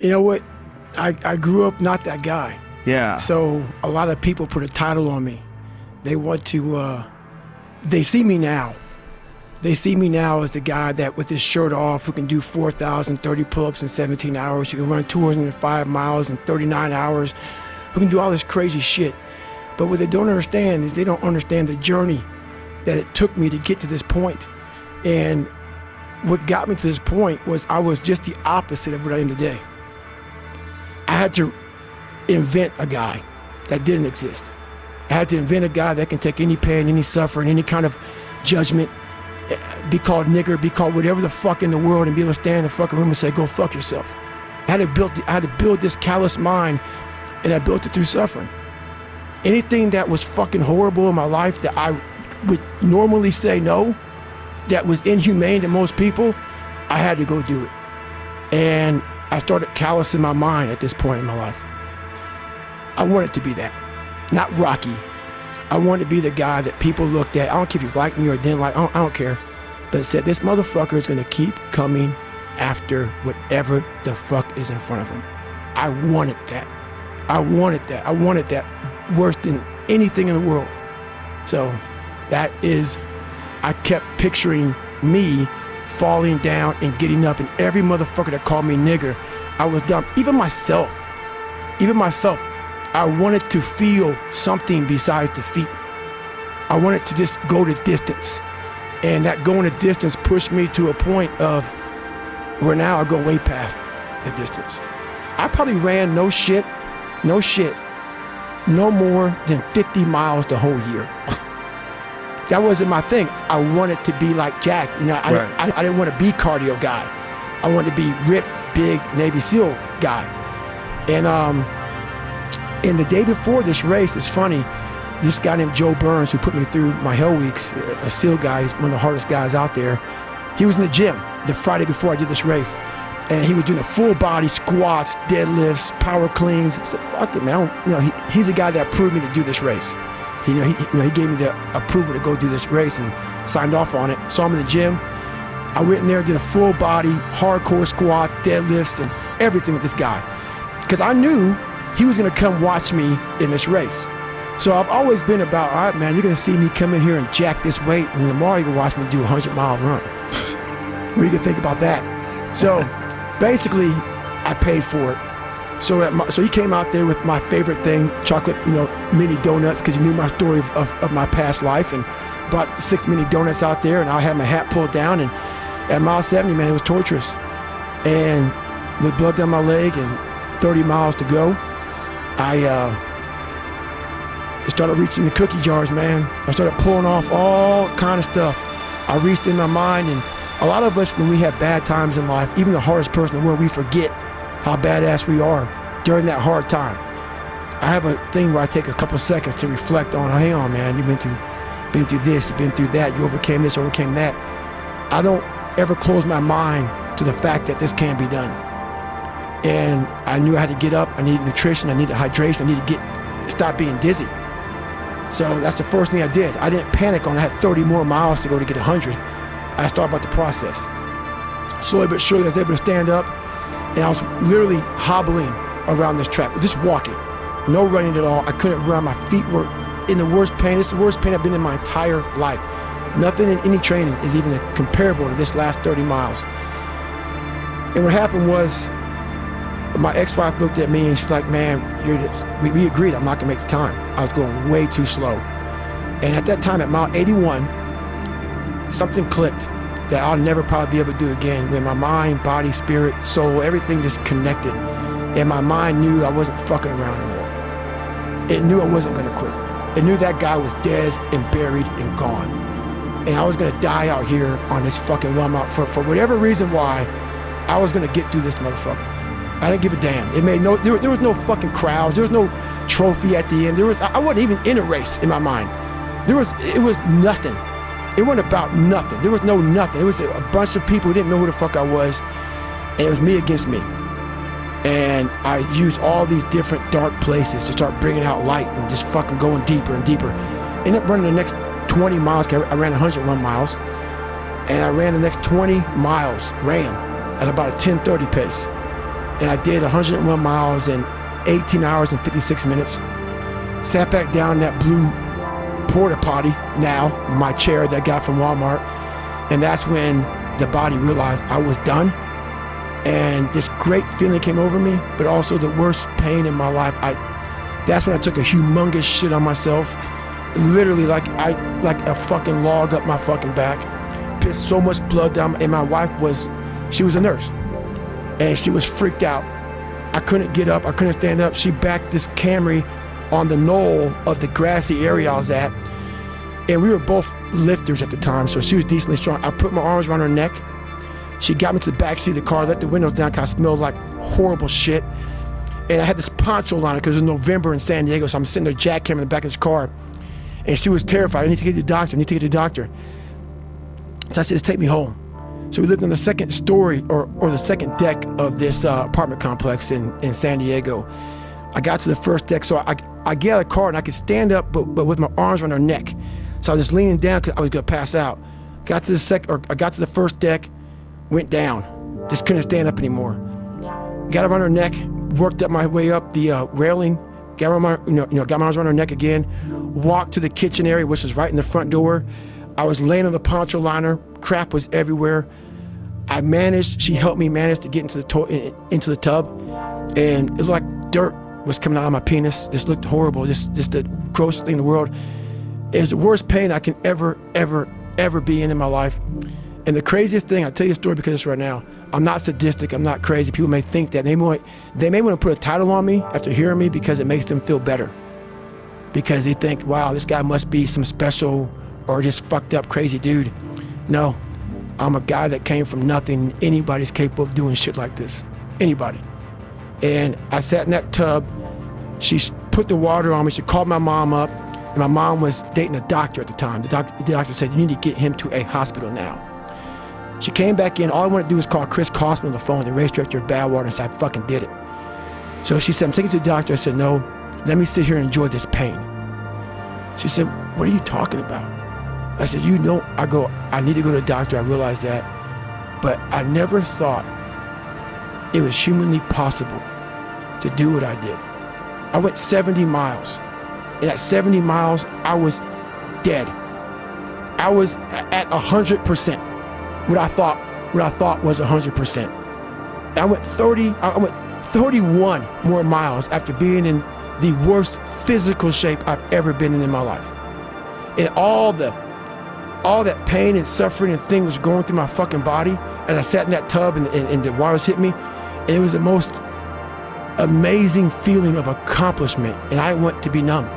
You know what? I grew up not that guy. Yeah. So a lot of people put a title on me. They want to, they see me now. They see me now as the guy that with his shirt off who can do 4,030 pull-ups in 17 hours, who can run 205 miles in 39 hours, who can do all this crazy shit. But what they don't understand is they don't understand the journey that it took me to get to this point. And what got me to this point was I was just the opposite of what I am today. I had to invent a guy that didn't exist. I had to invent a guy that can take any pain, any suffering, any kind of judgment, be called nigger, be called whatever the fuck in the world, and be able to stand in the fucking room and say, go fuck yourself. I had to build this callous mind, and I built it through suffering. Anything that was fucking horrible in my life that I would normally say no, that was inhumane to most people, I had to go do it. And I started callousing my mind at this point in my life. I wanted to be that, not Rocky. I wanted to be the guy that people looked at. I don't care if you liked me or didn't like, I don't care. But said, this motherfucker is gonna keep coming after whatever the fuck is in front of him. I wanted that. I wanted that. I wanted that worse than anything in the world. So that is, I kept picturing me falling down and getting up, and every motherfucker that called me nigger, I was dumb. Even myself, I wanted to feel something besides defeat. I wanted to just go the distance. And that going the distance pushed me to a point of where now I go way past the distance. I probably ran no more than 50 miles the whole year. That wasn't my thing. I wanted to be like Jack. You know, I didn't want to be cardio guy. I wanted to be ripped, big Navy SEAL guy. And the day before this race, it's funny, this guy named Joe Burns, who put me through my Hell Weeks, a SEAL guy, he's one of the hardest guys out there. He was in the gym the Friday before I did this race. And he was doing a full body squats, deadlifts, power cleans. I said, fuck it, man. He's the guy that approved me to do this race. He gave me the approval to go do this race and signed off on it. So I'm in the gym. I went in there, did a full body, hardcore squats, deadlifts, and everything with this guy. Because I knew he was gonna come watch me in this race. So I've always been about, all right, man, you're gonna see me come in here and jack this weight, and tomorrow you can watch me do a 100-mile run. What do you think about that? So basically, I paid for it. So he came out there with my favorite thing, chocolate, mini donuts, because he knew my story of my past life, and brought 6 mini donuts out there, and I had my hat pulled down, and at mile 70, man, it was torturous. And with blood down my leg and 30 miles to go, I started reaching the cookie jars, man. I started pulling off all kind of stuff. I reached in my mind, and a lot of us, when we have bad times in life, even the hardest person in the world, we forget how badass we are during that hard time. I have a thing where I take a couple seconds to reflect on, hang on, man, you've been through this, you've been through that, you overcame this, overcame that. I don't ever close my mind to the fact that this can be done. And I knew I had to get up, I needed nutrition, I needed hydration, I needed to stop being dizzy. So that's the first thing I did. I didn't panic on I had 30 more miles to go to get 100. I started about the process. Slowly but surely I was able to stand up, and I was literally hobbling around this track, just walking, no running at all. I couldn't run, my feet were in the worst pain. This is the worst pain I've been in my entire life. Nothing in any training is even comparable to this last 30 miles. And what happened was, my ex-wife looked at me and she's like, man, we agreed I'm not gonna make the time. I was going way too slow. And at that time, at mile 81, something clicked that I'll never probably be able to do again, when my mind, body, spirit, soul, everything just connected. And my mind knew I wasn't fucking around anymore. It knew I wasn't gonna quit. It knew that guy was dead and buried and gone. And I was gonna die out here on this fucking run out for whatever reason why, I was gonna get through this motherfucker. I didn't give a damn. It made there was no fucking crowds. There was no trophy at the end. I wasn't even in a race in my mind. It was nothing. It wasn't about nothing. There was no nothing. It was a bunch of people who didn't know who the fuck I was, and it was me against me. And I used all these different dark places to start bringing out light and just fucking going deeper and deeper. Ended up running the next 20 miles. I ran 101 miles, and I ran the next 20 miles, ran at about a 10:30 pace. And I did 101 miles in 18 hours and 56 minutes. Sat back down in that blue porta potty, now my chair that I got from Walmart. And that's when the body realized I was done. And this great feeling came over me, but also the worst pain in my life. That's when I took a humongous shit on myself. Literally like a fucking log up my fucking back. Pissed so much blood down, and my wife she was a nurse. And she was freaked out. I couldn't get up, I couldn't stand up. She backed this Camry on the knoll of the grassy area I was at. And we were both lifters at the time, so she was decently strong. I put my arms around her neck. She got me to the back seat of the car, let the windows down, because I smelled like horrible shit. And I had this poncho on it because it was November in San Diego, so I'm sitting there jackhammering in the back of this car. And she was terrified. I need to get to the doctor, I need to get to the doctor. So I said, just take me home. So we lived on the second story or the second deck of this apartment complex in San Diego. I got to the first deck, so I get out of the car and I could stand up, but with my arms around her neck. So I was just leaning down because I was gonna pass out. I got to the first deck, went down, just couldn't stand up anymore. Got around her neck, worked up my way up the railing, got my arms around her neck again, walked to the kitchen area, which was right in the front door. I was laying on the poncho liner, crap was everywhere. She helped me manage to get into the tub, and it looked like dirt was coming out of my penis. This looked horrible, just the grossest thing in the world. It was the worst pain I can ever be in my life. And the craziest thing, I'll tell you a story because it's right now. I'm not sadistic, I'm not crazy. People may think that. They may want to put a title on me after hearing me because it makes them feel better. Because they think, wow, this guy must be some special or just fucked up crazy dude. No, I'm a guy that came from nothing. Anybody's capable of doing shit like this. Anybody. And I sat in that tub. She put the water on me. She called my mom up. And my mom was dating a doctor at the time. The doctor said, you need to get him to a hospital now. She came back in. All I wanted to do was call Chris Costner on the phone, the race director of Badwater, and said, I fucking did it. So she said, I'm taking you to the doctor. I said, no, let me sit here and enjoy this pain. She said, what are you talking about? I said, I need to go to the doctor. I realized that. But I never thought it was humanly possible to do what I did. I went 70 miles. And at 70 miles, I was dead. I was at 100%. What I thought was 100%. I went 31 more miles after being in the worst physical shape I've ever been in my life. And all that pain and suffering and thing was going through my fucking body as I sat in that tub and the waters hit me. And it was the most amazing feeling of accomplishment. And I want to be numb.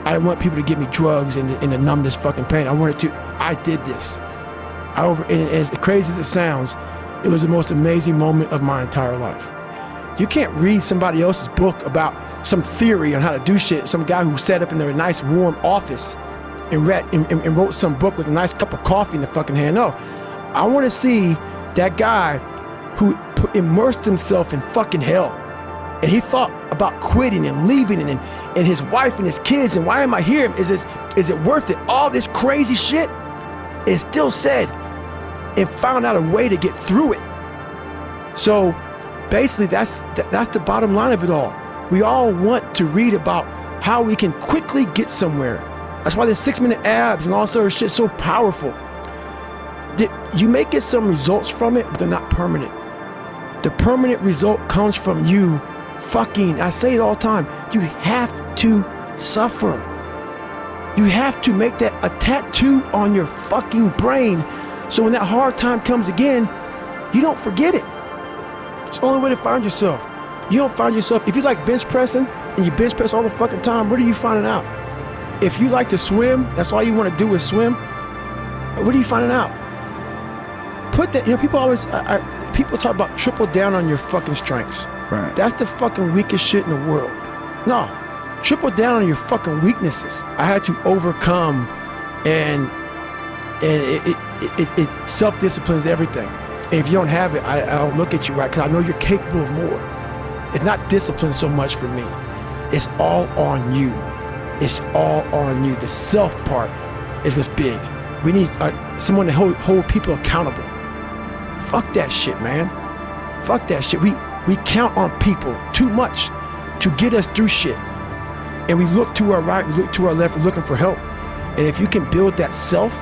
I didn't want people to give me drugs and to numb this fucking pain. I did this. And as crazy as it sounds, it was the most amazing moment of my entire life. You can't read somebody else's book about some theory on how to do shit, some guy who sat up in their nice warm office and wrote some book with a nice cup of coffee in the fucking hand. No, I want to see that guy who immersed himself in fucking hell. And he thought about quitting and leaving and his wife and his kids, and why am I here? Is it worth it? All this crazy shit. And still said and found out a way to get through it. So basically that's the bottom line of it all. We all want to read about how we can quickly get somewhere. That's why the 6-minute abs and all sort of shit is so powerful. You may get some results from it, but they're not permanent. The permanent result comes from you I say it all the time, you have to suffer. You have to make that a tattoo on your fucking brain so when that hard time comes again, you don't forget it. It's the only way to find yourself. You don't find yourself, if you like bench pressing and you bench press all the fucking time, what are you finding out? If you like to swim, that's all you want to do is swim, what are you finding out? Put that, people talk about triple down on your fucking strengths. Right. That's the fucking weakest shit in the world. No, triple down on your fucking weaknesses. I had to overcome, and it self-disciplines everything. And if you don't have it, I don't look at you right, because I know you're capable of more. It's not discipline so much for me. It's all on you. It's all on you. The self part is what's big. We need someone to hold people accountable. Fuck that shit, man. Fuck that shit. We count on people too much to get us through shit. And we look to our right, we look to our left, we're looking for help. And if you can build that self,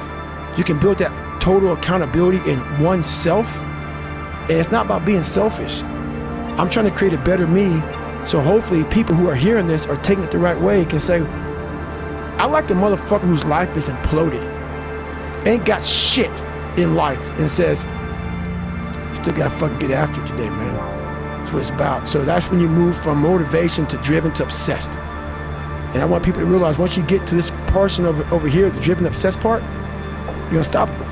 you can build that total accountability in oneself. And it's not about being selfish. I'm trying to create a better me, so hopefully people who are hearing this are taking it the right way, can say, I like the motherfucker whose life is imploded, ain't got shit in life, and says, you still gotta fucking get after it today, man. That's what it's about. So that's when you move from motivation to driven to obsessed. And I want people to realize once you get to this portion over here, the driven obsessed part, you're unstoppable.